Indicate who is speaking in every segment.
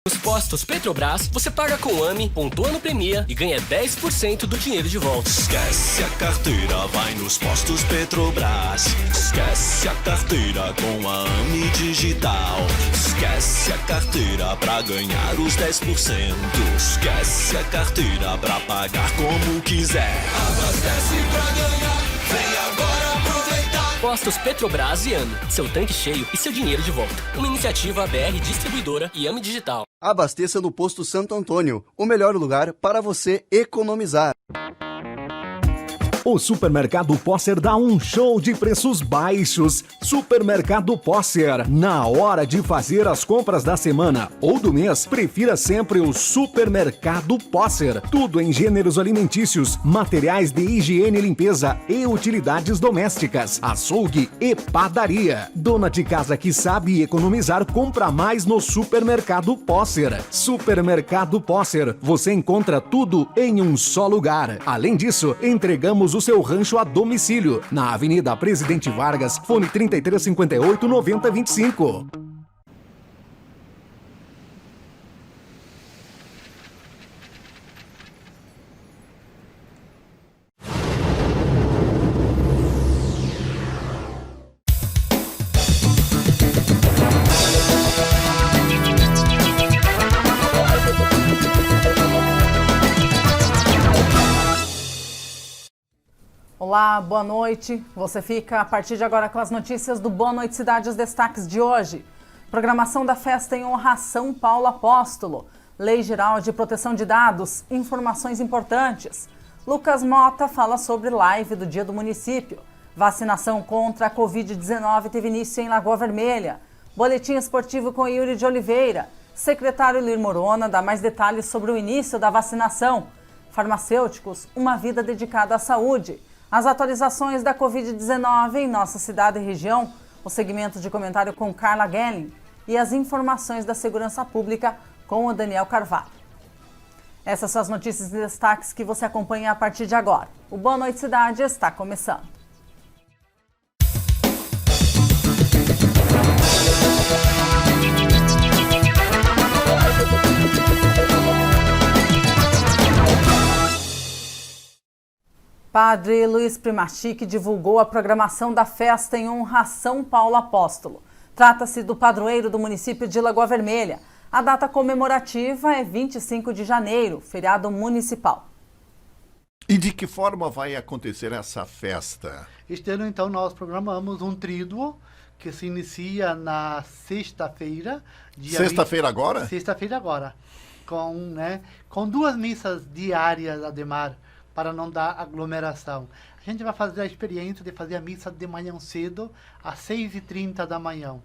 Speaker 1: Nos postos Petrobras, você paga com AMI, pontua no Premia e ganha 10% do dinheiro de volta.
Speaker 2: Esquece a carteira, vai nos postos Petrobras. Esquece a carteira com a AMI Digital. Esquece a carteira pra ganhar os 10%. Esquece a carteira pra pagar como quiser. Abastece pra ganhar, vem agora aproveitar.
Speaker 1: Postos Petrobras e AMI, seu tanque cheio e seu dinheiro de volta. Uma iniciativa BR Distribuidora e AMI Digital.
Speaker 3: Abasteça no Posto Santo Antônio, o melhor lugar para você economizar.
Speaker 4: O Supermercado Posser dá um show de preços baixos. Supermercado Posser. Na hora de fazer as compras da semana ou do mês, prefira sempre o Supermercado Posser. Tudo em gêneros alimentícios, materiais de higiene e limpeza e utilidades domésticas, açougue e padaria. Dona de casa que sabe economizar, compra mais no Supermercado Posser. Supermercado Posser. Você encontra tudo em um só lugar. Além disso, entregamos o seu rancho a domicílio, na Avenida Presidente Vargas, fone 3358-9025.
Speaker 5: Olá, boa noite. Você fica a partir de agora com as notícias do Boa Noite Cidade, os destaques de hoje. Programação da festa em honra a São Paulo Apóstolo. Lei Geral de Proteção de Dados. Informações importantes. Lucas Mota fala sobre live do Dia do Município. Vacinação contra a Covid-19 teve início em Lagoa Vermelha. Boletim esportivo com Yuri de Oliveira. Secretário Lir Morona dá mais detalhes sobre o início da vacinação. Farmacêuticos, uma vida dedicada à saúde. As atualizações da Covid-19 em nossa cidade e região, o segmento de comentário com Carla Gelling e as informações da segurança pública com o Daniel Carvalho. Essas são as notícias e destaques que você acompanha a partir de agora. O Boa Noite Cidade está começando. Padre Luiz Primachique divulgou a programação da festa em honra a São Paulo Apóstolo. Trata-se do padroeiro do município de Lagoa Vermelha. A data comemorativa é 25 de janeiro, feriado municipal.
Speaker 6: E de que forma vai acontecer essa festa?
Speaker 7: Este ano, então, nós programamos um tríduo que se inicia na sexta-feira.
Speaker 6: Sexta-feira agora?
Speaker 7: Sexta-feira agora. Com duas missas diárias, Ademar, para não dar aglomeração. A gente vai fazer a experiência de fazer a missa de manhã cedo, às 6h30 da manhã.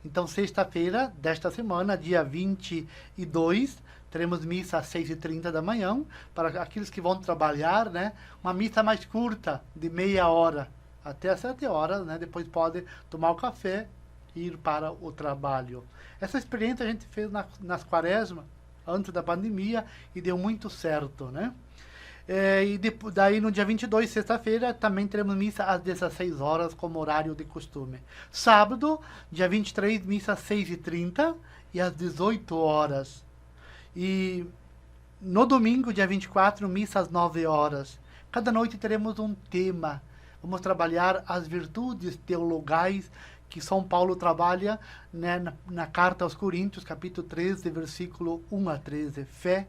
Speaker 7: Então, sexta-feira desta semana, dia 22, teremos missa às 6h30 da manhã, para aqueles que vão trabalhar, né? Uma missa mais curta, de meia hora, até às 7 horas, né? Depois pode tomar o café e ir para o trabalho. Essa experiência a gente fez nas quaresmas, antes da pandemia, e deu muito certo, né? Daí no dia 22, sexta-feira, também teremos missa às 16 horas, como horário de costume. Sábado, dia 23, missa às 6h30 e às 18 horas. E no domingo, dia 24, missa às 9 horas. Cada noite teremos um tema. Vamos trabalhar as virtudes teologais que São Paulo trabalha, né, na Carta aos Coríntios, capítulo 13, versículo 1 a 13. Fé,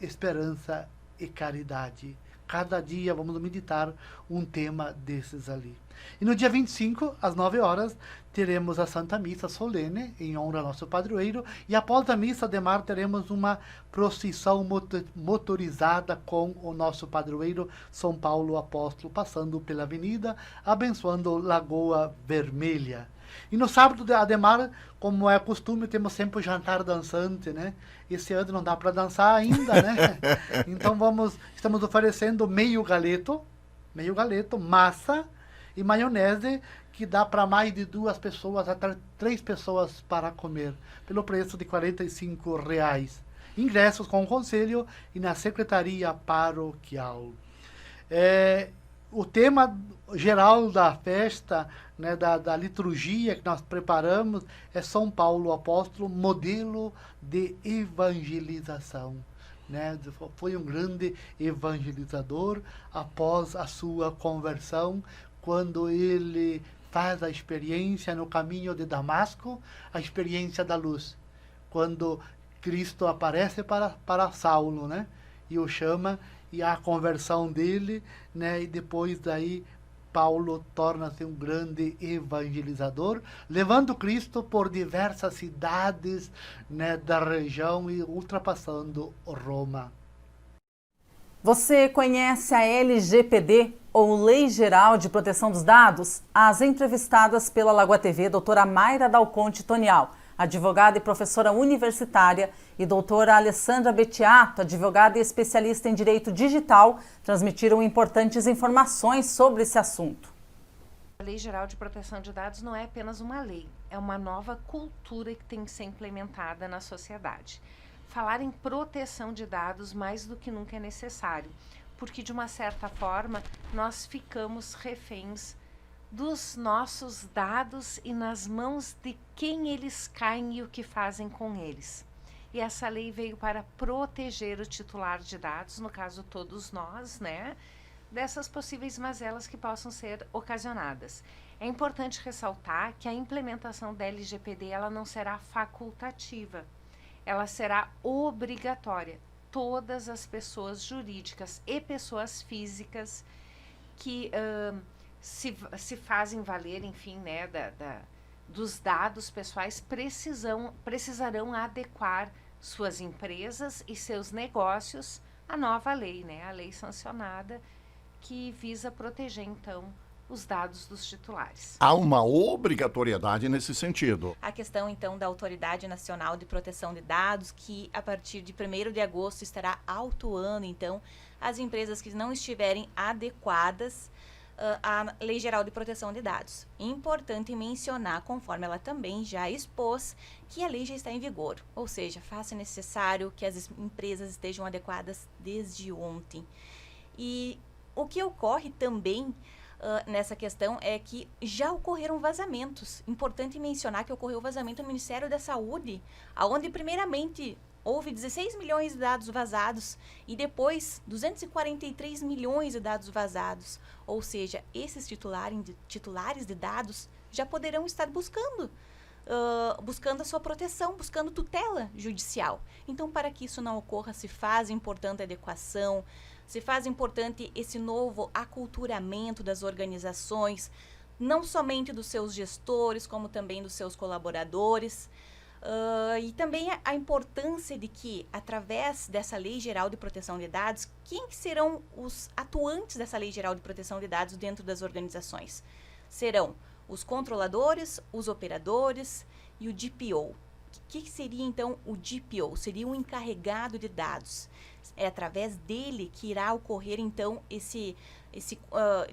Speaker 7: esperança e caridade. Cada dia vamos meditar um tema desses ali. E no dia 25, às 9 horas, teremos a Santa Missa solene, em honra ao nosso padroeiro, e após a missa de mar teremos uma procissão motorizada com o nosso padroeiro São Paulo Apóstolo, passando pela avenida, abençoando Lagoa Vermelha. E no sábado de Ademar, como é costume, temos sempre o jantar dançante, né? Esse ano não dá para dançar ainda, né? Então estamos oferecendo meio galeto, massa e maionese, que dá para mais de 2 pessoas, até 3 pessoas para comer, pelo preço de R$45. Ingressos com o conselho e na secretaria paroquial. o tema geral da festa, né, da liturgia que nós preparamos, é São Paulo Apóstolo, modelo de evangelização. Né? Foi um grande evangelizador após a sua conversão, quando ele faz a experiência no caminho de Damasco, a experiência da luz. Quando Cristo aparece para Saulo, né? E o chama, e a conversão dele, né? E depois daí Paulo torna-se um grande evangelizador, levando Cristo por diversas cidades, né, da região e ultrapassando Roma.
Speaker 5: Você conhece a LGPD, ou Lei Geral de Proteção dos Dados? As entrevistadas pela Lagoa TV, doutora Mayra Dalconte Tonial, advogada e professora universitária, e doutora Alessandra Bettiato, advogada e especialista em direito digital, transmitiram importantes informações sobre esse assunto.
Speaker 8: A Lei Geral de Proteção de Dados não é apenas uma lei, é uma nova cultura que tem que ser implementada na sociedade. Falar em proteção de dados mais do que nunca é necessário, porque de uma certa forma nós ficamos reféns dos nossos dados e nas mãos de quem eles caem e o que fazem com eles. E essa lei veio para proteger o titular de dados, no caso todos nós, né, dessas possíveis mazelas que possam ser ocasionadas. É importante ressaltar que a implementação da LGPD ela não será facultativa, ela será obrigatória. Todas as pessoas jurídicas e pessoas físicas que se fazem valer, enfim, né, dos dados pessoais, precisarão adequar suas empresas e seus negócios à nova lei, né, a lei sancionada, que visa proteger, então, os dados dos titulares.
Speaker 6: Há uma obrigatoriedade nesse sentido.
Speaker 9: A questão, então, da Autoridade Nacional de Proteção de Dados, que a partir de 1º de agosto estará autuando, então, as empresas que não estiverem adequadas à Lei Geral de Proteção de Dados. Importante mencionar, conforme ela também já expôs, que a lei já está em vigor, ou seja, faça necessário que as empresas estejam adequadas desde ontem. E o que ocorre também nessa questão é que já ocorreram vazamentos. Importante mencionar que ocorreu vazamento no Ministério da Saúde, onde primeiramente houve 16 milhões de dados vazados e depois 243 milhões de dados vazados. Ou seja, esses titulares de dados já poderão estar buscando a sua proteção, buscando tutela judicial. Então, para que isso não ocorra, se faz importante adequação, se faz importante esse novo aculturamento das organizações, não somente dos seus gestores, como também dos seus colaboradores. E também a importância de que, através dessa Lei Geral de Proteção de Dados, quem serão os atuantes dessa Lei Geral de Proteção de Dados dentro das organizações? Serão os controladores, os operadores e o DPO. O que seria, então, o DPO? Seria um encarregado de dados. É através dele que irá ocorrer, então, esse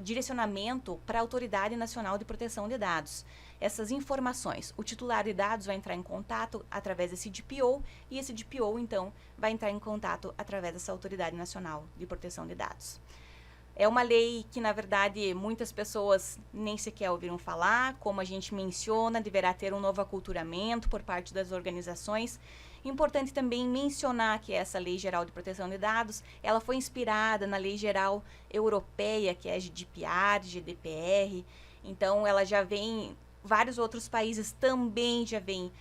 Speaker 9: direcionamento para a Autoridade Nacional de Proteção de Dados. Essas informações, o titular de dados vai entrar em contato através desse DPO e esse DPO, então, vai entrar em contato através dessa Autoridade Nacional de Proteção de Dados. É uma lei que, na verdade, muitas pessoas nem sequer ouviram falar. Como a gente menciona, deverá ter um novo aculturamento por parte das organizações. Importante também mencionar que essa Lei Geral de Proteção de Dados, ela foi inspirada na Lei Geral Europeia, que é a GDPR. Então, ela já vem, vários outros países também já vêm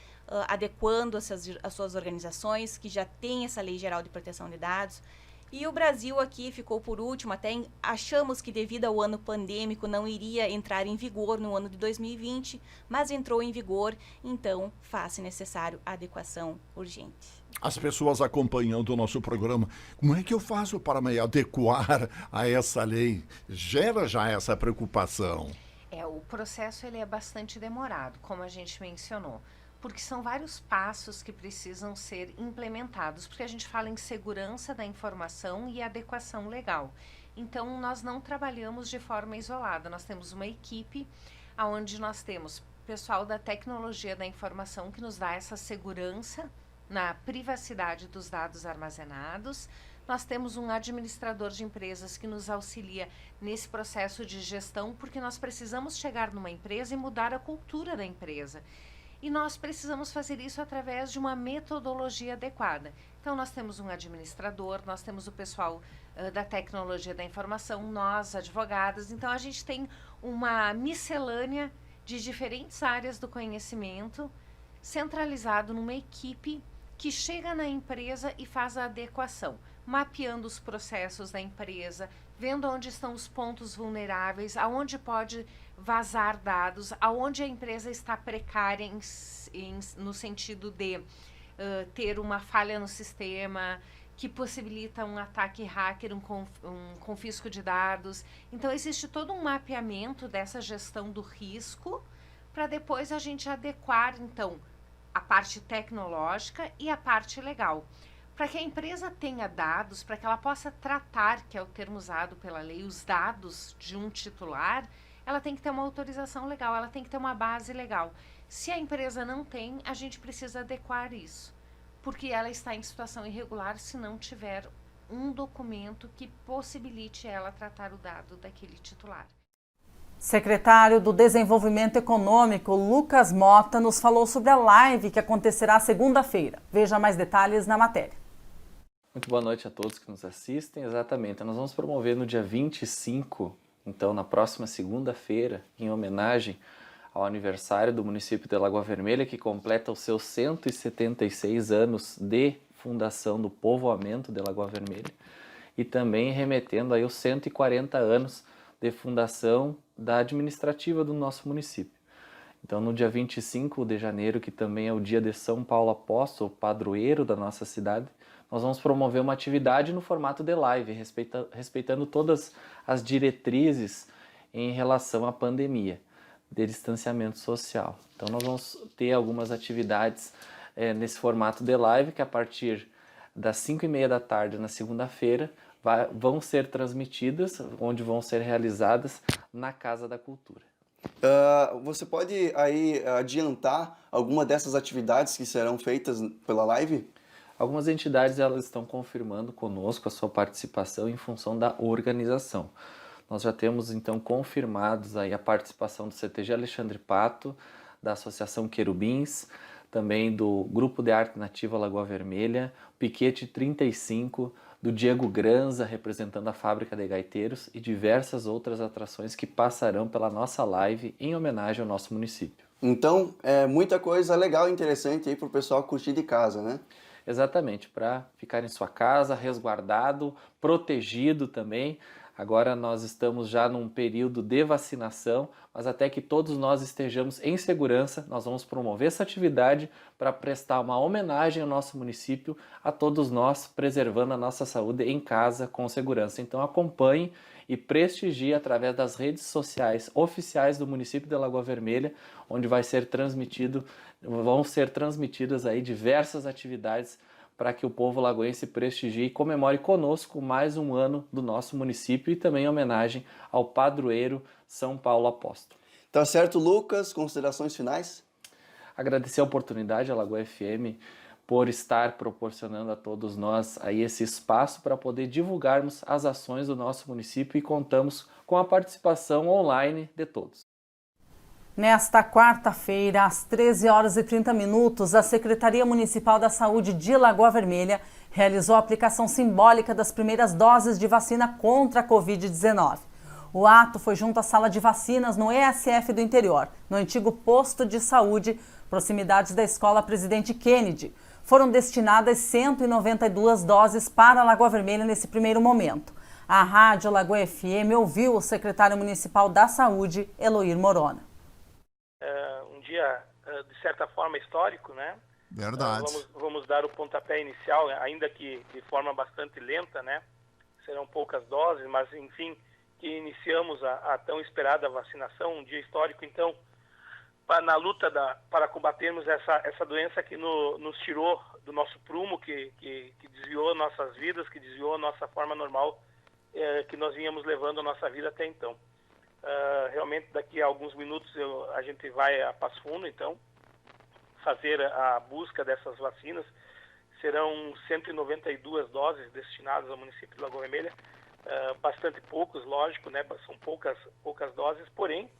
Speaker 9: adequando as suas organizações, que já têm essa Lei Geral de Proteção de Dados. E o Brasil aqui ficou por último, até achamos que devido ao ano pandêmico não iria entrar em vigor no ano de 2020, mas entrou em vigor, então faz-se necessário a adequação urgente.
Speaker 6: As pessoas acompanhando o nosso programa, como é que eu faço para me adequar a essa lei? Gera já essa preocupação.
Speaker 8: O processo ele é bastante demorado, como a gente mencionou, porque são vários passos que precisam ser implementados, porque a gente fala em segurança da informação e adequação legal. Então, nós não trabalhamos de forma isolada, nós temos uma equipe onde nós temos pessoal da tecnologia da informação que nos dá essa segurança na privacidade dos dados armazenados. Nós temos um administrador de empresas que nos auxilia nesse processo de gestão, porque nós precisamos chegar numa empresa e mudar a cultura da empresa. E nós precisamos fazer isso através de uma metodologia adequada. Então, nós temos um administrador, nós temos o pessoal da tecnologia da informação, nós, advogadas. Então, a gente tem uma miscelânea de diferentes áreas do conhecimento centralizado numa equipe que chega na empresa e faz a adequação, mapeando os processos da empresa, vendo onde estão os pontos vulneráveis, aonde pode vazar dados, aonde a empresa está precária no sentido de ter uma falha no sistema que possibilita um ataque hacker, um confisco de dados. Então, existe todo um mapeamento dessa gestão do risco para depois a gente adequar, então, a parte tecnológica e a parte legal. Para que a empresa tenha dados, para que ela possa tratar, que é o termo usado pela lei, os dados de um titular, ela tem que ter uma autorização legal, ela tem que ter uma base legal. Se a empresa não tem, a gente precisa adequar isso, porque ela está em situação irregular se não tiver um documento que possibilite ela tratar o dado daquele titular.
Speaker 5: Secretário do Desenvolvimento Econômico, Lucas Mota, nos falou sobre a live que acontecerá segunda-feira. Veja mais detalhes na matéria.
Speaker 10: Muito boa noite a todos que nos assistem. Exatamente, nós vamos promover no dia 25, então na próxima segunda-feira, em homenagem ao aniversário do município de Lagoa Vermelha, que completa os seus 176 anos de fundação do povoamento de Lagoa Vermelha, e também remetendo aí os 140 anos de fundação da administrativa do nosso município. Então, no dia 25 de janeiro, que também é o dia de São Paulo Apóstolo, padroeiro da nossa cidade, nós vamos promover uma atividade no formato de live, respeitando todas as diretrizes em relação à pandemia de distanciamento social. Então, nós vamos ter algumas atividades nesse formato de live, que a partir das 5h30 da tarde na segunda-feira, vão ser transmitidas, onde vão ser realizadas na Casa da Cultura.
Speaker 3: Você pode aí adiantar alguma dessas atividades que serão feitas pela live?
Speaker 10: Algumas entidades elas estão confirmando conosco a sua participação em função da organização. Nós já temos então confirmados aí a participação do CTG Alexandre Pato, da Associação Querubins, também do Grupo de Arte Nativa Lagoa Vermelha, Piquete 35, do Diego Granza, representando a Fábrica de Gaiteiros, e diversas outras atrações que passarão pela nossa live em homenagem ao nosso município.
Speaker 3: Então, é muita coisa legal e interessante aí para o pessoal curtir de casa, né?
Speaker 10: Exatamente, para ficar em sua casa, resguardado, protegido também. Agora nós estamos já num período de vacinação, mas até que todos nós estejamos em segurança, nós vamos promover essa atividade para prestar uma homenagem ao nosso município, a todos nós, preservando a nossa saúde em casa com segurança. Então acompanhe e prestigie através das redes sociais oficiais do município de Lagoa Vermelha, onde vão ser transmitidas aí diversas atividades para que o povo lagoense prestigie e comemore conosco mais um ano do nosso município, e também em homenagem ao padroeiro São Paulo Apóstolo.
Speaker 3: Tá certo, Lucas? Considerações finais?
Speaker 10: Agradecer a oportunidade à Lagoa FM por estar proporcionando a todos nós aí esse espaço para poder divulgarmos as ações do nosso município, e contamos com a participação online de todos.
Speaker 5: Nesta quarta-feira, às 13h30, a Secretaria Municipal da Saúde de Lagoa Vermelha realizou a aplicação simbólica das primeiras doses de vacina contra a Covid-19. O ato foi junto à sala de vacinas no ESF do interior, no antigo posto de saúde, proximidades da Escola Presidente Kennedy. Foram destinadas 192 doses para a Lagoa Vermelha nesse primeiro momento. A Rádio Lagoa FM ouviu o secretário municipal da Saúde, Eloir Morona.
Speaker 11: Um dia, de certa forma, histórico, né?
Speaker 6: Verdade.
Speaker 11: Vamos dar o pontapé inicial, ainda que de forma bastante lenta, né? Serão poucas doses, mas, enfim, que iniciamos a tão esperada vacinação, um dia histórico, então, na luta para combatermos essa doença que nos tirou do nosso prumo, que desviou nossas vidas, que desviou a nossa forma normal, que nós vínhamos levando a nossa vida até então. Realmente daqui a alguns minutos a gente vai a Passo Fundo, então, fazer a busca dessas vacinas. serão 192 doses destinadas ao município de Lagoa Vermelha, bastante poucos, lógico, né? São poucas doses, porém,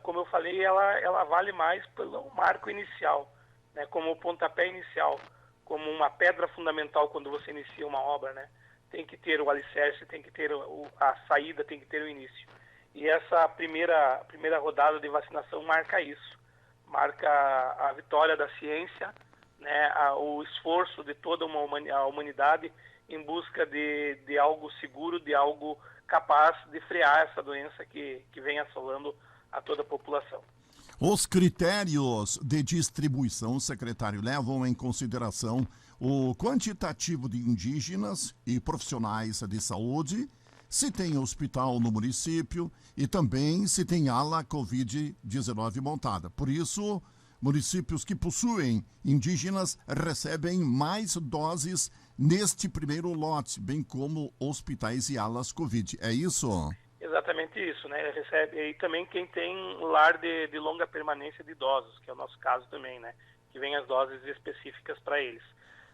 Speaker 11: como eu falei, ela vale mais pelo marco inicial, né? Como o pontapé inicial, como uma pedra fundamental quando você inicia uma obra, né? Tem que ter o alicerce, tem que ter a saída, tem que ter o início. E essa primeira rodada de vacinação marca isso, marca a vitória da ciência, né? O esforço de toda a humanidade em busca de algo seguro, de algo capaz de frear essa doença que vem assolando a toda a população.
Speaker 6: Os critérios de distribuição, secretário, levam em consideração o quantitativo de indígenas e profissionais de saúde, se tem hospital no município e também se tem ala Covid-19 montada. Por isso, municípios que possuem indígenas recebem mais doses neste primeiro lote, bem como hospitais e alas Covid. É isso?
Speaker 11: Exatamente isso, né? Recebe, e também quem tem lar de longa permanência de idosos, que é o nosso caso também, né? Que vem as doses específicas para eles.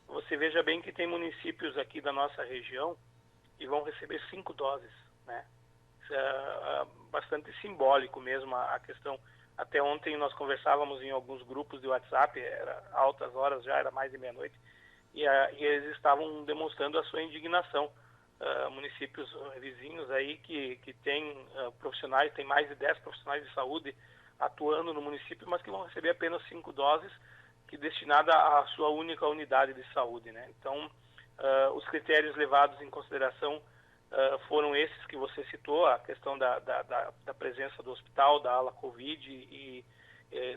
Speaker 11: Você veja bem que tem municípios aqui da nossa região que vão receber 5 doses, né? Isso é bastante simbólico mesmo a questão. Até ontem nós conversávamos em alguns grupos de WhatsApp, era altas horas, já era mais de meia-noite, e eles estavam demonstrando a sua indignação. Municípios vizinhos aí que tem profissionais, tem mais de 10 profissionais de saúde atuando no município, mas que vão receber apenas 5 doses, que destinada à sua única unidade de saúde, né? Então, os critérios levados em consideração foram esses que você citou, a questão da presença do hospital, da ala Covid e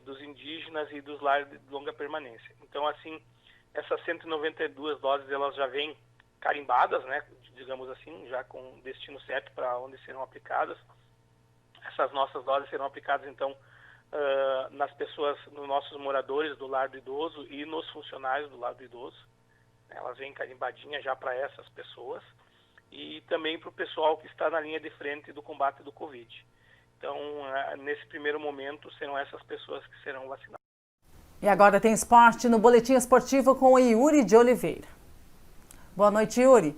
Speaker 11: dos indígenas e dos lares de longa permanência. Então, assim, essas 192 doses, elas já vêm carimbadas, né, digamos assim, já com destino certo para onde serão aplicadas. Essas nossas doses serão aplicadas, então, nas pessoas, nos nossos moradores do lar do idoso e nos funcionários do lar do idoso. Elas vêm carimbadinhas já para essas pessoas e também para o pessoal que está na linha de frente do combate do Covid. Então, nesse primeiro momento, serão essas pessoas que serão vacinadas.
Speaker 5: E agora tem esporte no Boletim Esportivo com o Yuri de Oliveira. Boa noite, Yuri.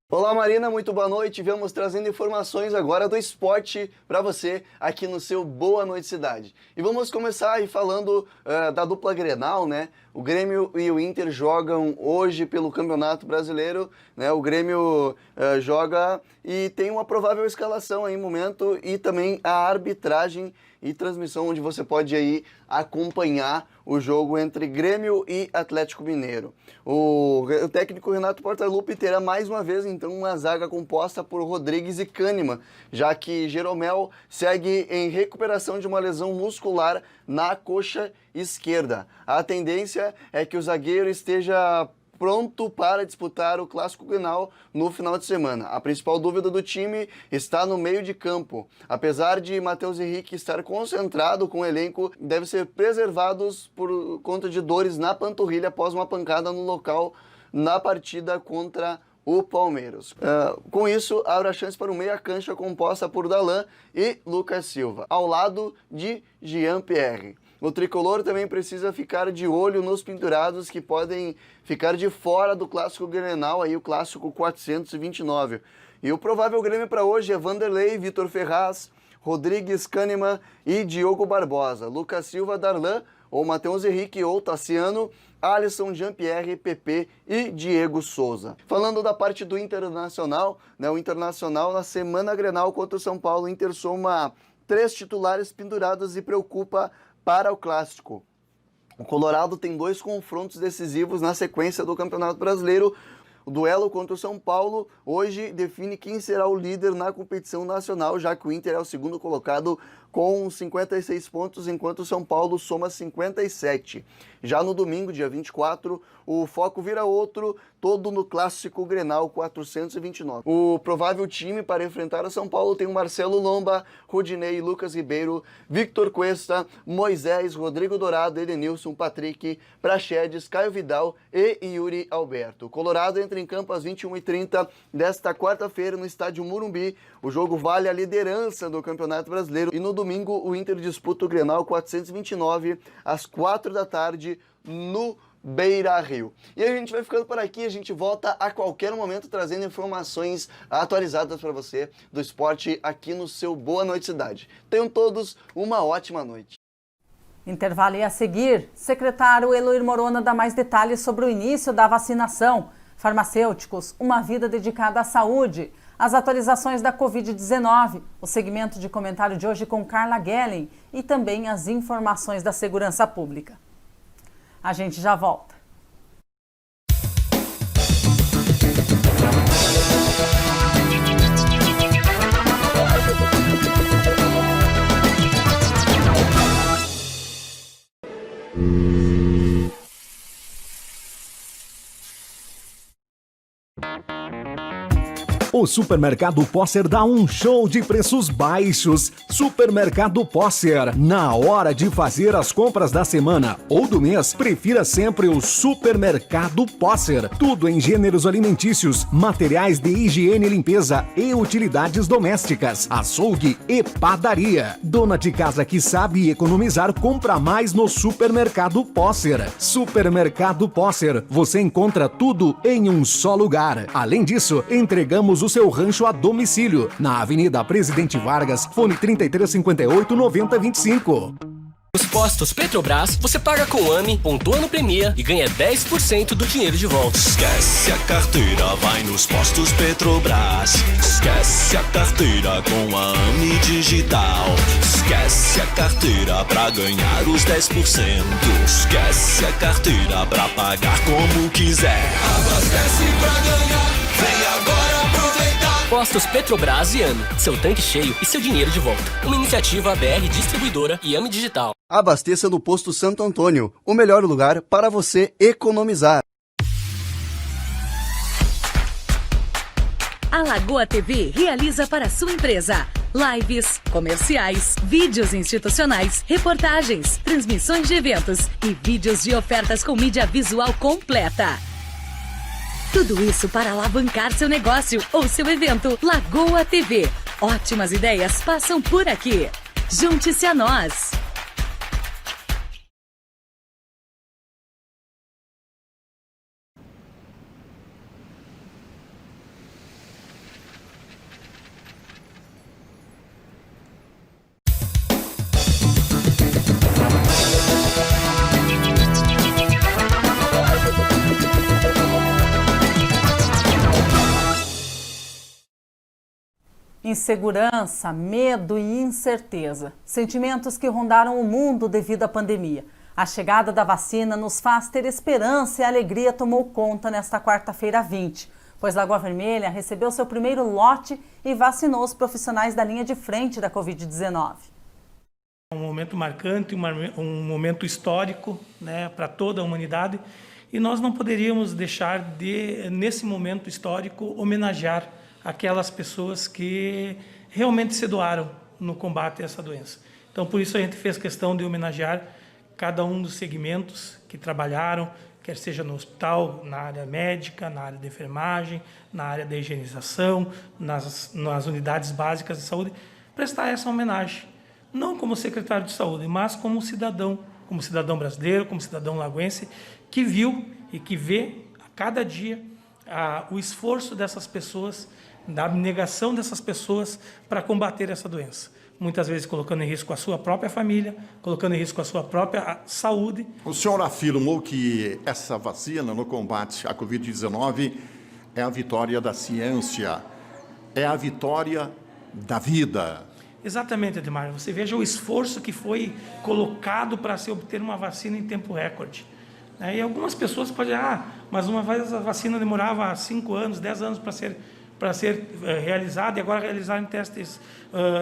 Speaker 3: Olá, Marina, muito boa noite. Vamos trazendo informações agora do esporte para você aqui no seu Boa Noite Cidade. E vamos começar aí falando da dupla Grenal, né? O Grêmio e o Inter jogam hoje pelo Campeonato Brasileiro, né? O Grêmio joga e tem uma provável escalação aí em momento e também a arbitragem e transmissão onde você pode aí acompanhar o jogo entre Grêmio e Atlético Mineiro. O técnico Renato Portaluppi terá mais uma vez então uma zaga composta por Rodrigues e Kahneman, já que Jeromel segue em recuperação de uma lesão muscular na coxa esquerda. A tendência é que o zagueiro esteja pronto para disputar o Clássico Grenal no final de semana. A principal dúvida do time está no meio de campo. Apesar de Matheus Henrique estar concentrado com o elenco, deve ser preservados por conta de dores na panturrilha após uma pancada no local na partida contra o Palmeiras. Com isso, abre a chance para o meia-cancha composta por Darlan e Lucas Silva, ao lado de Jean-Pierre. O tricolor também precisa ficar de olho nos pendurados que podem ficar de fora do Clássico Grenal, aí o Clássico 429. E o provável Grêmio para hoje é Vanderlei, Vitor Ferraz, Rodrigues, Kahneman e Diogo Barbosa. Lucas Silva, Darlan, ou Matheus Henrique ou Tassiano, Alisson, Jean-Pierre, PP e Diego Souza. Falando da parte do Internacional, né, o Internacional na semana Grenal contra o São Paulo, o Inter soma 3 titulares pendurados e preocupa para o Clássico. O Colorado tem 2 confrontos decisivos na sequência do Campeonato Brasileiro. O duelo contra o São Paulo hoje define quem será o líder na competição nacional, já que o Inter é o segundo colocado com 56 pontos, enquanto o São Paulo soma 57. Já no domingo, dia 24, o foco vira outro, todo no Clássico Grenal 429. O provável time para enfrentar o São Paulo tem o Marcelo Lomba, Rodinei, Lucas Ribeiro, Victor Cuesta, Moisés, Rodrigo Dourado, Edenilson, Patrick, Praxedes, Caio Vidal e Yuri Alberto. O Colorado entra em campo às 21h30 desta quarta-feira no estádio Morumbi. O jogo vale a liderança do Campeonato Brasileiro e no domingo o Inter disputa o Grenal 429 às 4 da tarde no Beira Rio. E a gente vai ficando por aqui, a gente volta a qualquer momento trazendo informações atualizadas para você do esporte aqui no seu Boa Noite Cidade. Tenham todos uma ótima noite.
Speaker 5: Intervalo e a seguir, secretário Eloir Morona dá mais detalhes sobre o início da vacinação. Farmacêuticos, uma vida dedicada à saúde. As atualizações da Covid-19, o segmento de comentário de hoje com Carla Gellen e também as informações da segurança pública. A gente já volta.
Speaker 4: O Supermercado Posser dá um show de preços baixos. Supermercado Posser. Na hora de fazer as compras da semana ou do mês, prefira sempre o Supermercado Posser. Tudo em gêneros alimentícios, materiais de higiene e limpeza e utilidades domésticas, açougue e padaria. Dona de casa que sabe economizar, compra mais no Supermercado Posser. Supermercado Posser. Você encontra tudo em um só lugar. Além disso, entregamos o seu rancho a domicílio, na Avenida Presidente Vargas, fone 3358-9025.
Speaker 1: Nos postos Petrobras, você paga com AMI, pontua no Premia e ganha 10% do dinheiro de volta.
Speaker 2: Esquece a carteira, vai nos postos Petrobras. Esquece a carteira com a AMI Digital. Esquece a carteira pra ganhar os 10%. Esquece a carteira pra pagar como quiser. Abastece pra ganhar, vem agora aproveitar.
Speaker 1: Postos Petrobras e AMI, seu tanque cheio e seu dinheiro de volta. Uma iniciativa BR Distribuidora e AMI Digital.
Speaker 3: Abasteça no Posto Santo Antônio, o melhor lugar para você economizar.
Speaker 12: A Lagoa TV realiza para sua empresa lives, comerciais, vídeos institucionais, reportagens, transmissões de eventos e vídeos de ofertas com mídia visual completa. Tudo isso para alavancar seu negócio ou seu evento. Lagoa TV. Ótimas ideias passam por aqui. Junte-se a nós.
Speaker 5: Insegurança, medo e incerteza. Sentimentos que rondaram o mundo devido à pandemia. A chegada da vacina nos faz ter esperança e a alegria tomou conta nesta quarta-feira 20, pois Lagoa Vermelha recebeu seu primeiro lote e vacinou os profissionais da linha de frente da Covid-19.
Speaker 13: Um momento marcante, um momento histórico, né, para toda a humanidade, e nós não poderíamos deixar de, nesse momento histórico, homenagear aquelas pessoas que realmente se doaram no combate a essa doença. Então, por isso a gente fez questão de homenagear cada um dos segmentos que trabalharam, quer seja no hospital, na área médica, na área de enfermagem, na área da higienização, nas unidades básicas de saúde, prestar essa homenagem, não como secretário de saúde, mas como cidadão brasileiro, como cidadão lagoense, que viu e que vê a cada dia o esforço dessas pessoas, da abnegação dessas pessoas para combater essa doença. Muitas vezes colocando em risco a sua própria família, colocando em risco a sua própria saúde.
Speaker 6: O senhor afirmou que essa vacina no combate à Covid-19 é a vitória da ciência, é a vitória da vida.
Speaker 13: Exatamente, Edmar. Você veja o esforço que foi colocado para se obter uma vacina em tempo recorde. E algumas pessoas podem dizer, mas uma vez a vacina demorava 5 anos, 10 anos para ser realizada, e agora realizaram testes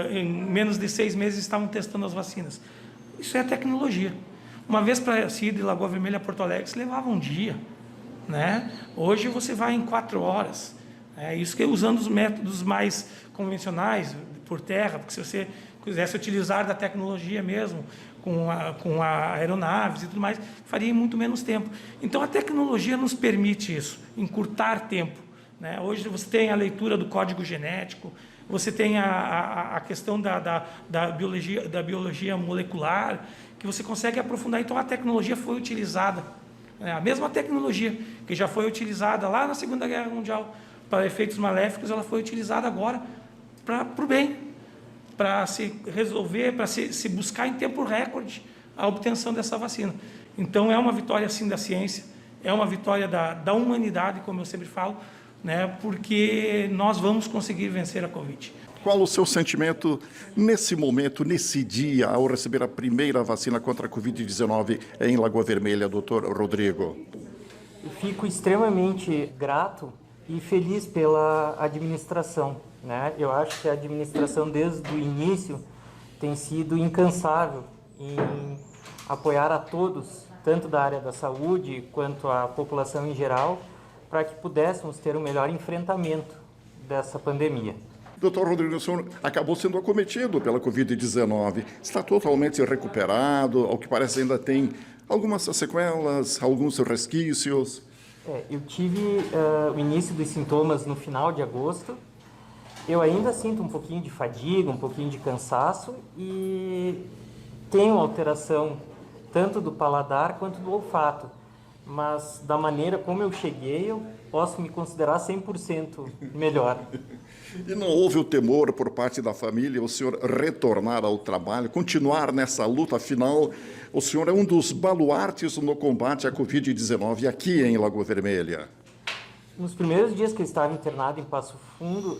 Speaker 13: em menos de 6 meses, estavam testando as vacinas. Isso é tecnologia. Uma vez para ir de Lagoa Vermelha a Porto Alegre, se levava um dia, né? Hoje você vai em 4 horas. Isso que usando os métodos mais convencionais, por terra, porque se você quisesse utilizar da tecnologia mesmo, com aeronaves e tudo mais, faria em muito menos tempo. Então, a tecnologia nos permite isso, encurtar tempo. Hoje você tem a leitura do código genético, você tem a questão da biologia molecular, que você consegue aprofundar. Então, a tecnologia foi utilizada A mesma tecnologia que já foi utilizada lá na Segunda Guerra Mundial para efeitos maléficos, ela foi utilizada agora para o bem, para se resolver, para se buscar em tempo recorde a obtenção dessa vacina. Então, é uma vitória, sim, da ciência, é uma vitória da humanidade, como eu sempre falo, né, porque nós vamos conseguir vencer a Covid.
Speaker 6: Qual o seu sentimento nesse momento, nesse dia, ao receber a primeira vacina contra a Covid-19 em Lagoa Vermelha, doutor Rodrigo?
Speaker 14: Eu fico extremamente grato e feliz pela administração, né? Eu acho que a administração, desde o início, tem sido incansável em apoiar a todos, tanto da área da saúde quanto a população em geral, para que pudéssemos ter um melhor enfrentamento dessa pandemia.
Speaker 6: Doutor Rodrigo, o senhor acabou sendo acometido pela Covid-19. Está totalmente recuperado? Ao que parece, ainda tem algumas sequelas, alguns resquícios?
Speaker 14: Eu tive o início dos sintomas no final de agosto. Eu ainda sinto um pouquinho de fadiga, um pouquinho de cansaço e tenho alteração tanto do paladar quanto do olfato. Mas da maneira como eu cheguei, eu posso me considerar 100% melhor.
Speaker 6: E não houve o temor por parte da família, o senhor retornar ao trabalho, continuar nessa luta? Afinal, o senhor é um dos baluartes no combate à Covid-19 aqui em Lagoa Vermelha.
Speaker 14: Nos primeiros dias que eu estava internado em Passo Fundo,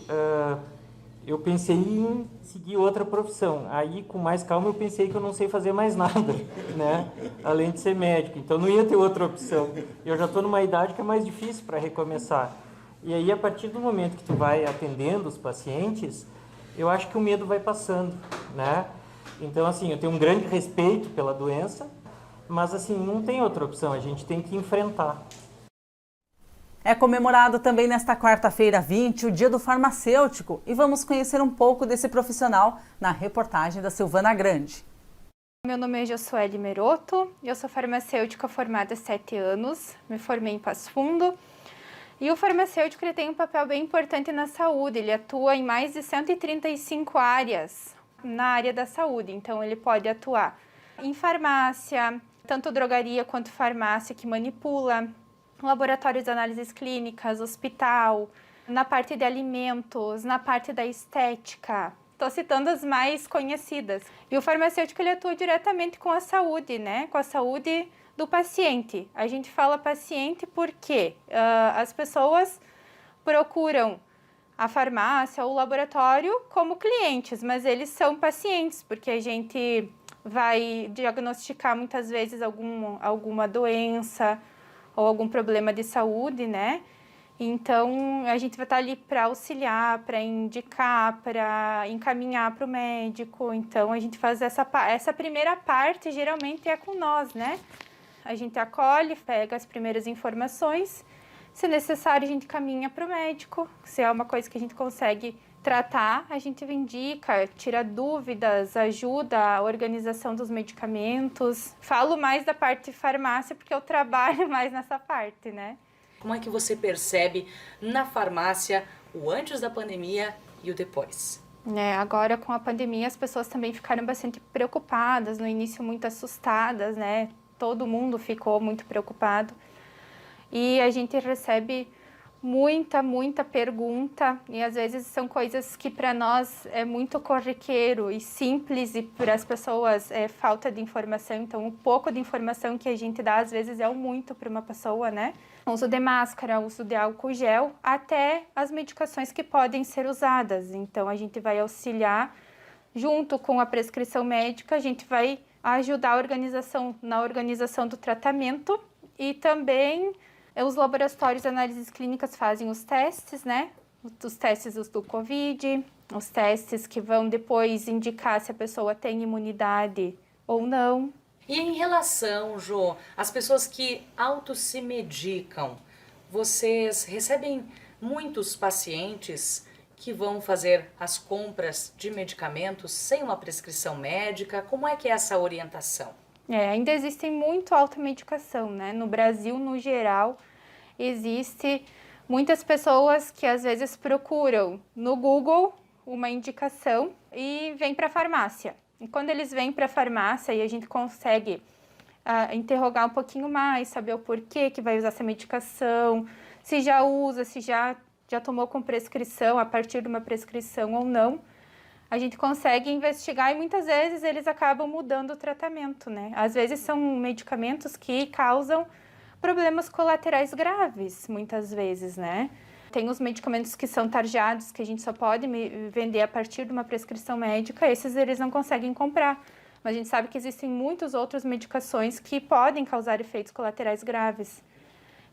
Speaker 14: eu pensei em seguir outra profissão. Aí, com mais calma, eu pensei que eu não sei fazer mais nada, né? Além de ser médico. Então, não ia ter outra opção. Eu já estou numa idade que é mais difícil para recomeçar. E aí, a partir do momento que tu vai atendendo os pacientes, eu acho que o medo vai passando, né? Então, assim, eu tenho um grande respeito pela doença, mas, assim, não tem outra opção. A gente tem que enfrentar.
Speaker 5: É comemorado também nesta quarta-feira 20 o Dia do Farmacêutico e vamos conhecer um pouco desse profissional na reportagem da Silvana Grande.
Speaker 15: Meu nome é Josueli Meroto, eu sou farmacêutica formada há 7 anos, me formei em Passo Fundo. E o farmacêutico ele tem um papel bem importante na saúde, ele atua em mais de 135 áreas na área da saúde, então ele pode atuar em farmácia, tanto drogaria quanto farmácia que manipula, laboratórios de análises clínicas, hospital, na parte de alimentos, na parte da estética. Estou citando as mais conhecidas. E o farmacêutico ele atua diretamente com a saúde, né? Com a saúde do paciente. A gente fala paciente porque as pessoas procuram a farmácia ou o laboratório como clientes, mas eles são pacientes, porque a gente vai diagnosticar muitas vezes alguma doença ou algum problema de saúde, né? Então, a gente vai estar ali para auxiliar, para indicar, para encaminhar para o médico. Então, a gente faz essa primeira parte, geralmente é com nós, né? A gente acolhe, pega as primeiras informações. Se necessário, a gente caminha para o médico. Se é uma coisa que a gente consegue tratar, a gente indica, tira dúvidas, ajuda a organização dos medicamentos. Falo mais da parte de farmácia porque eu trabalho mais nessa parte, né?
Speaker 12: Como é que você percebe na farmácia o antes da pandemia e o depois?
Speaker 15: Agora com a pandemia as pessoas também ficaram bastante preocupadas, no início muito assustadas, né? Todo mundo ficou muito preocupado. E a gente recebe muita pergunta e às vezes são coisas que para nós é muito corriqueiro e simples e para as pessoas é falta de informação. Então, o pouco de informação que a gente dá às vezes é o muito para uma pessoa, né? O uso de máscara, o uso de álcool gel, até as medicações que podem ser usadas. Então, a gente vai auxiliar junto com a prescrição médica, a gente vai ajudar na organização do tratamento e também os laboratórios de análises clínicas fazem os testes, né? Os testes do Covid, os testes que vão depois indicar se a pessoa tem imunidade ou não.
Speaker 12: E em relação, Jô, às pessoas que se medicam, vocês recebem muitos pacientes que vão fazer as compras de medicamentos sem uma prescrição médica? Como é que é essa orientação?
Speaker 15: Ainda existe muito automedicação, né? No Brasil, no geral, existe muitas pessoas que às vezes procuram no Google uma indicação e vêm para a farmácia. E quando eles vêm para a farmácia e a gente consegue interrogar um pouquinho mais, saber o porquê que vai usar essa medicação, se já usa, se já tomou com prescrição, a partir de uma prescrição ou não. A gente consegue investigar e muitas vezes eles acabam mudando o tratamento, né? Às vezes são medicamentos que causam problemas colaterais graves, muitas vezes, né? Tem os medicamentos que são tarjados, que a gente só pode vender a partir de uma prescrição médica, esses eles não conseguem comprar. Mas a gente sabe que existem muitas outras medicações que podem causar efeitos colaterais graves.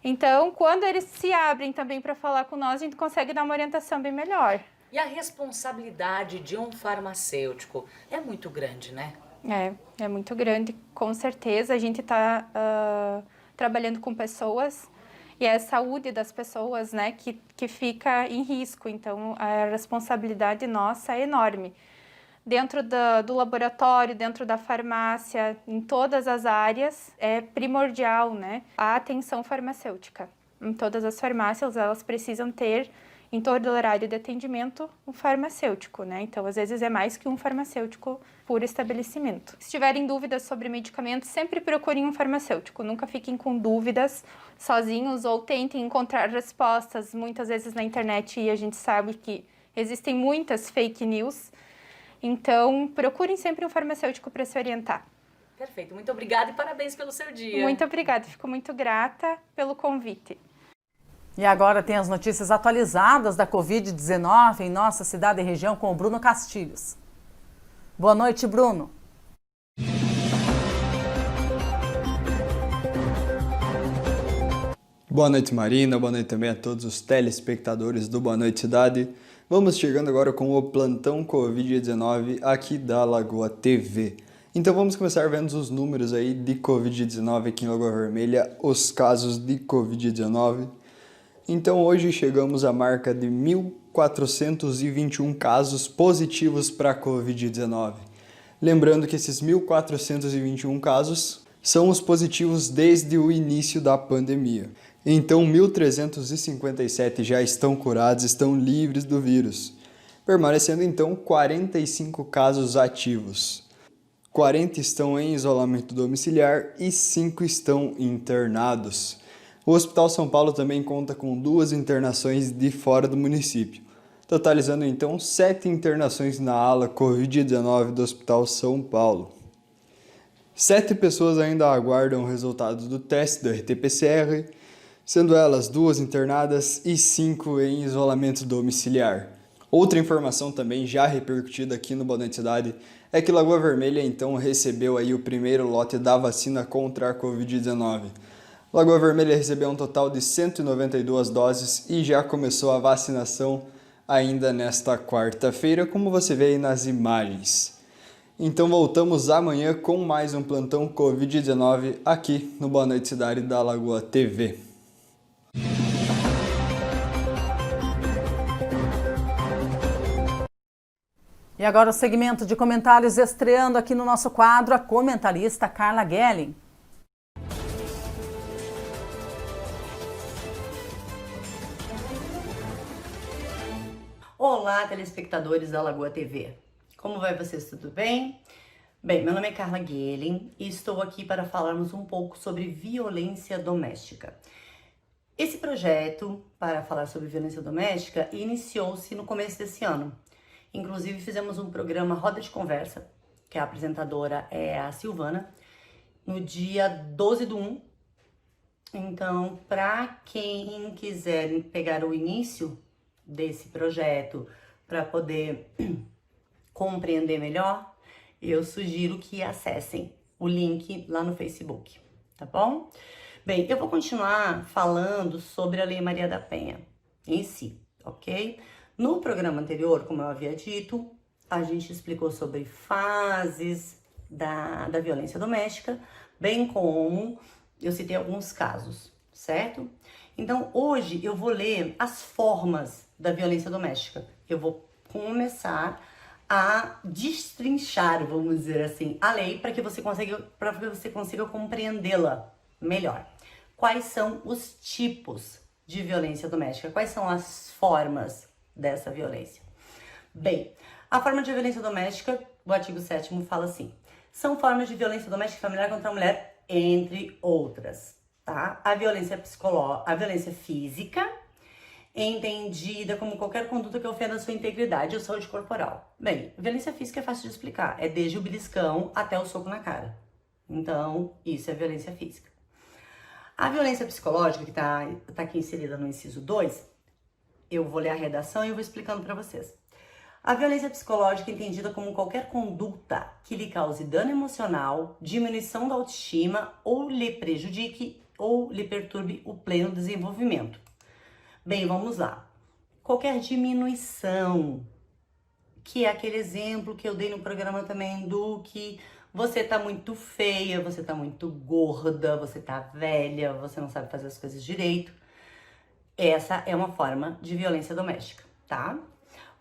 Speaker 15: Então, quando eles se abrem também para falar com nós, a gente consegue dar uma orientação bem melhor.
Speaker 16: E a responsabilidade de um farmacêutico é muito grande, né?
Speaker 15: É muito grande, com certeza. A gente está trabalhando com pessoas e é a saúde das pessoas, né, que fica em risco. Então, a responsabilidade nossa é enorme. Dentro do laboratório, dentro da farmácia, em todas as áreas, é primordial, né, a atenção farmacêutica. Em todas as farmácias, elas precisam ter, em todo horário de atendimento, um farmacêutico, né? Então, às vezes, é mais que um farmacêutico por estabelecimento. Se tiverem dúvidas sobre medicamentos, sempre procurem um farmacêutico. Nunca fiquem com dúvidas sozinhos ou tentem encontrar respostas, muitas vezes na internet, e a gente sabe que existem muitas fake news. Então, procurem sempre um farmacêutico para se orientar.
Speaker 16: Perfeito. Muito obrigada e parabéns pelo seu dia.
Speaker 15: Muito obrigada. Fico muito grata pelo convite.
Speaker 5: E agora tem as notícias atualizadas da Covid-19 em nossa cidade e região com o Bruno Castilhos. Boa noite, Bruno.
Speaker 17: Boa noite, Marina. Boa noite também a todos os telespectadores do Boa Noite Cidade. Vamos chegando agora com o plantão Covid-19 aqui da Lagoa TV. Então vamos começar vendo os números aí de Covid-19 aqui em Lagoa Vermelha, os casos de Covid-19. Então hoje chegamos à marca de 1.421 casos positivos para Covid-19. Lembrando que esses 1.421 casos são os positivos desde o início da pandemia. Então 1.357 já estão curados, estão livres do vírus, permanecendo então 45 casos ativos. 40 estão em isolamento domiciliar e 5 estão internados. O Hospital São Paulo também conta com 2 internações de fora do município, totalizando então 7 internações na ala Covid-19 do Hospital São Paulo. 7 pessoas ainda aguardam o resultado do teste do RT-PCR, sendo elas 2 internadas e 5 em isolamento domiciliar. Outra informação também já repercutida aqui no Boa Noite Cidade é que Lagoa Vermelha então recebeu aí o primeiro lote da vacina contra a Covid-19. Lagoa Vermelha recebeu um total de 192 doses e já começou a vacinação ainda nesta quarta-feira, como você vê aí nas imagens. Então voltamos amanhã com mais um plantão Covid-19 aqui no Boa Noite Cidade da Lagoa TV.
Speaker 5: E agora o segmento de comentários estreando aqui no nosso quadro, a comentarista Carla Gelling.
Speaker 18: Olá, telespectadores da Lagoa TV. Como vai vocês? Tudo bem? Bem, meu nome é Carla Gelling e estou aqui para falarmos um pouco sobre violência doméstica. Esse projeto para falar sobre violência doméstica iniciou-se no começo desse ano. Inclusive fizemos um programa Roda de Conversa, que a apresentadora é a Silvana, no dia 12/1. Então, para quem quiser pegar o início desse projeto para poder compreender melhor, eu sugiro que acessem o link lá no Facebook, tá bom? Bem, eu vou continuar falando sobre a Lei Maria da Penha em si, ok? No programa anterior, como eu havia dito, a gente explicou sobre fases da violência doméstica, bem como eu citei alguns casos, certo? Então, hoje eu vou ler as formas da violência doméstica. Eu vou começar a destrinchar, vamos dizer assim, a lei para que você consiga compreendê-la melhor. Quais são os tipos de violência doméstica? Quais são as formas dessa violência? Bem, a forma de violência doméstica, o artigo 7º fala assim: são formas de violência doméstica e familiar contra a mulher entre outras, tá? A violência psicológica, a violência física, entendida como qualquer conduta que ofenda a sua integridade ou saúde corporal. Bem, violência física é fácil de explicar, é desde o beliscão até o soco na cara. Então, isso é violência física. A violência psicológica, que tá aqui inserida no inciso 2, eu vou ler a redação e eu vou explicando para vocês. A violência psicológica é entendida como qualquer conduta que lhe cause dano emocional, diminuição da autoestima ou lhe prejudique ou lhe perturbe o pleno desenvolvimento. Bem, vamos lá. Qualquer diminuição, que é aquele exemplo que eu dei no programa também do que você tá muito feia, você tá muito gorda, você tá velha, você não sabe fazer as coisas direito. Essa é uma forma de violência doméstica, tá?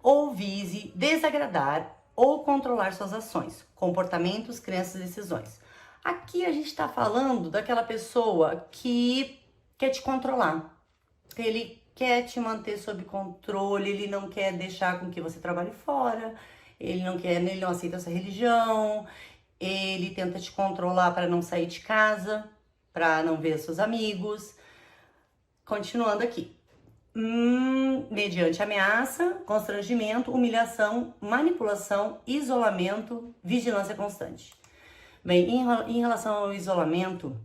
Speaker 18: Ou vise desagradar ou controlar suas ações, comportamentos, crenças e decisões. Aqui a gente tá falando daquela pessoa que quer te controlar. Ele quer te manter sob controle, ele não quer deixar com que você trabalhe fora, ele não aceita essa religião, ele tenta te controlar para não sair de casa, para não ver seus amigos. Continuando aqui. Mediante ameaça, constrangimento, humilhação, manipulação, isolamento, vigilância constante. Bem, em relação ao isolamento,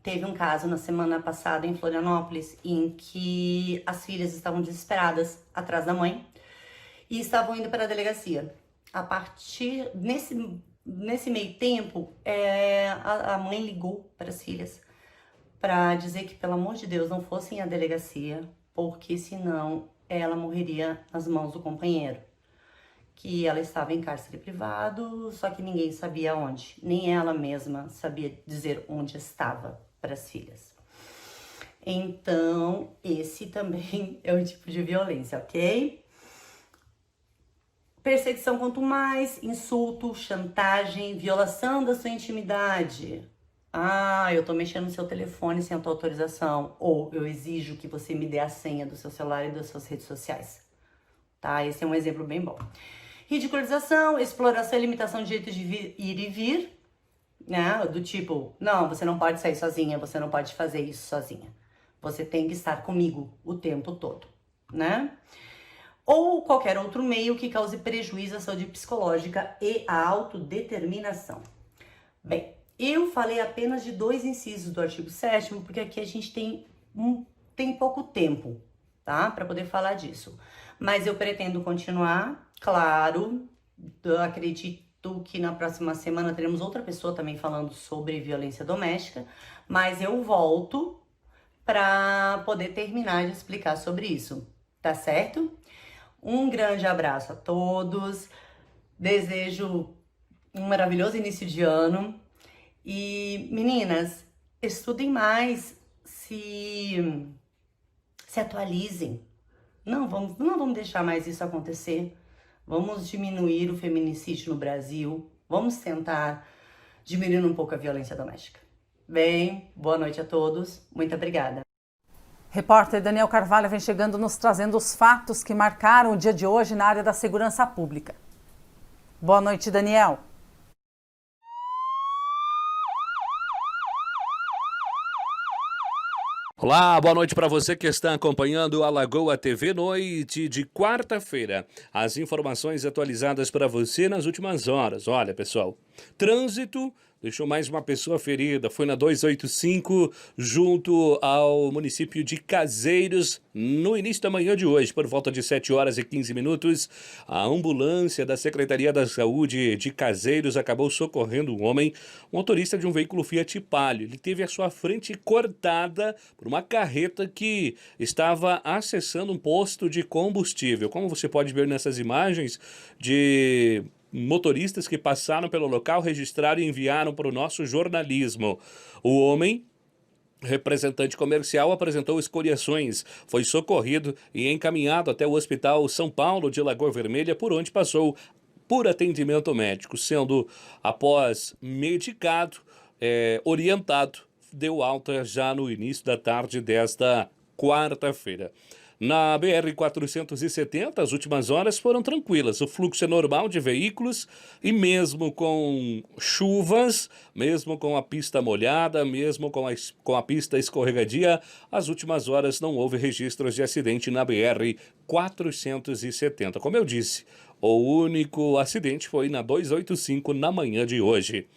Speaker 18: teve um caso na semana passada em Florianópolis em que as filhas estavam desesperadas atrás da mãe e estavam indo para a delegacia. Nesse meio tempo, a mãe ligou para as filhas para dizer que, pelo amor de Deus, não fossem à delegacia, porque senão ela morreria nas mãos do companheiro. Que ela estava em cárcere privado, só que ninguém sabia onde. Nem ela mesma sabia dizer onde estava para as filhas. Então, esse também é um tipo de violência, ok? Perseguição quanto mais, insulto, chantagem, violação da sua intimidade. Ah, eu tô mexendo no seu telefone sem a tua autorização. Ou eu exijo que você me dê a senha do seu celular e das suas redes sociais. Tá? Esse é um exemplo bem bom. Ridicularização, exploração e limitação de direito de ir e vir. Né? Do tipo, não, você não pode sair sozinha, você não pode fazer isso sozinha. Você tem que estar comigo o tempo todo, né? Ou qualquer outro meio que cause prejuízo à saúde psicológica e à autodeterminação. Bem, eu falei apenas de 2 incisos do artigo 7º, porque aqui a gente tem pouco tempo, tá? Para poder falar disso. Mas eu pretendo continuar, claro, eu acredito que na próxima semana teremos outra pessoa também falando sobre violência doméstica, mas eu volto para poder terminar de explicar sobre isso, tá certo? Um grande abraço a todos, desejo um maravilhoso início de ano e, meninas, estudem mais, se atualizem, não vamos deixar mais isso acontecer, vamos diminuir o feminicídio no Brasil, vamos tentar diminuir um pouco a violência doméstica. Bem, boa noite a todos, muito obrigada.
Speaker 5: Repórter Daniel Carvalho vem chegando nos trazendo os fatos que marcaram o dia de hoje na área da segurança pública. Boa noite, Daniel.
Speaker 19: Olá, boa noite para você que está acompanhando a Lagoa TV, noite de quarta-feira. As informações atualizadas para você nas últimas horas. Olha, pessoal, trânsito deixou mais uma pessoa ferida. Foi na 285, junto ao município de Caseiros, no início da manhã de hoje, por volta de 7h15. A ambulância da Secretaria da Saúde de Caseiros acabou socorrendo um homem, motorista de um veículo Fiat Palio. Ele teve a sua frente cortada por uma carreta que estava acessando um posto de combustível. Como você pode ver nessas imagens de motoristas que passaram pelo local, registraram e enviaram para o nosso jornalismo. O homem, representante comercial, apresentou escoriações, foi socorrido e encaminhado até o Hospital São Paulo de Lagoa Vermelha, por onde passou por atendimento médico, sendo, após medicado, orientado, deu alta já no início da tarde desta quarta-feira. Na BR-470, as últimas horas foram tranquilas. O fluxo é normal de veículos e mesmo com chuvas, mesmo com a pista molhada, mesmo com a pista escorregadia, as últimas horas não houve registros de acidente na BR-470. Como eu disse, o único acidente foi na 285 na manhã de hoje.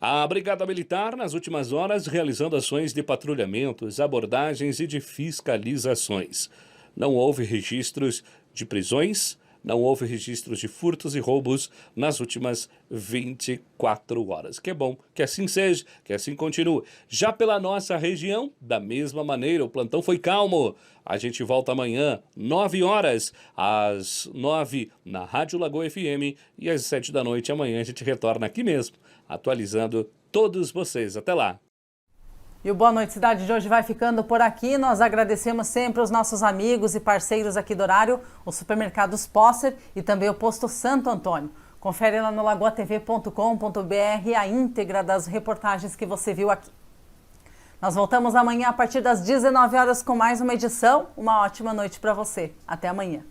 Speaker 19: A Brigada Militar, nas últimas horas, realizando ações de patrulhamentos, abordagens e de fiscalizações. Não houve registros de prisões, não houve registros de furtos e roubos nas últimas 24 horas. Que é bom, que assim seja, que assim continue. Já pela nossa região, da mesma maneira, o plantão foi calmo. A gente volta amanhã, 9 horas, às 9 na Rádio Lagoa FM e às 7 da noite amanhã a gente retorna aqui mesmo, atualizando todos vocês. Até lá!
Speaker 5: E o Boa Noite Cidade de hoje vai ficando por aqui. Nós agradecemos sempre os nossos amigos e parceiros aqui do horário, os supermercados Posser e também o Posto Santo Antônio. Confere lá no lagoatv.com.br a íntegra das reportagens que você viu aqui. Nós voltamos amanhã a partir das 19 horas com mais uma edição. Uma ótima noite para você. Até amanhã.